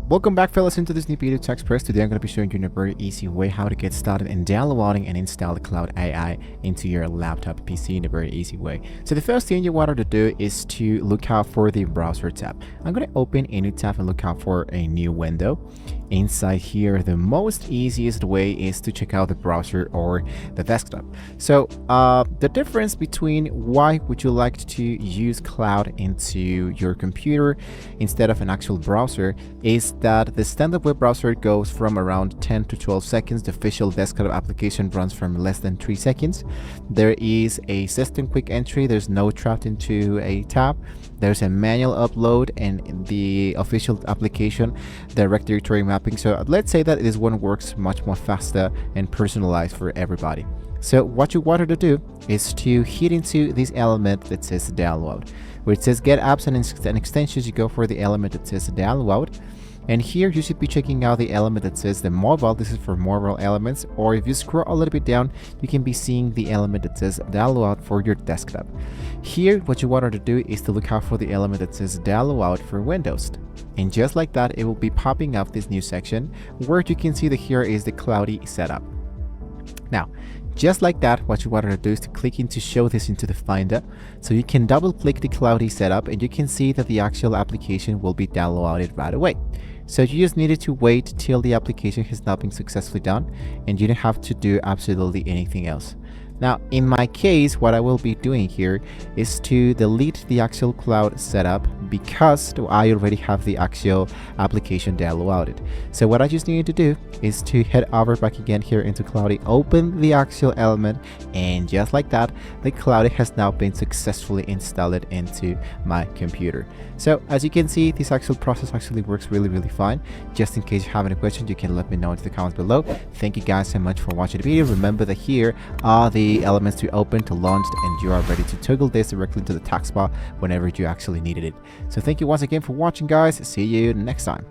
Welcome back, fellas, into this new video to Express. Today I'm going to be showing you in a very easy way how to get started in downloading and install the Claude AI into your laptop PC in a very easy way. So the first thing you want to do is to look out for the browser tab. I'm going to open a new tab and look out for a new window. Inside here, the most easiest way is to check out the browser or the desktop. So the difference between why would you like to use Claude into your computer instead of an actual browser is that the standard web browser goes from around 10 to 12 seconds. The official desktop application runs from less than 3 seconds. There is a system quick entry. There's no trapped into a tab. There's a manual upload, and the official application direct directory mapping. So let's say that this one works much more faster and personalized for everybody. So what you wanted to do is to hit into this element that says download. Where it says get apps and extensions, you go for the element that says download. And here you should be checking out the element that says the mobile. This is for mobile elements. Or if you scroll a little bit down, you can be seeing the element that says download for your desktop. Here, what you wanted to do is to look out for the element that says download for Windows. And just like that, it will be popping up this new section where you can see that here is the Claude setup. Now, just like that, what you wanted to do is to click into show this into the Finder. So you can double click the Claude setup and you can see that the actual application will be downloaded right away. So you just needed to wait till the application has now been successfully done and you don't have to do absolutely anything else. Now, in my case, what I will be doing here is to delete the actual Claude setup because I already have the actual application downloaded. So what I just needed to do is to head over back again here into Claude, open the actual element, and just like that, the Claude has now been successfully installed into my computer. So as you can see, this actual process actually works really fine. Just in case you have any questions, you can let me know in the comments below. Thank you guys so much for watching the video. Remember that here are the elements to open, to launch, and you are ready to toggle this directly to the taskbar whenever you actually needed it. So thank you once again for watching, guys. See you next time.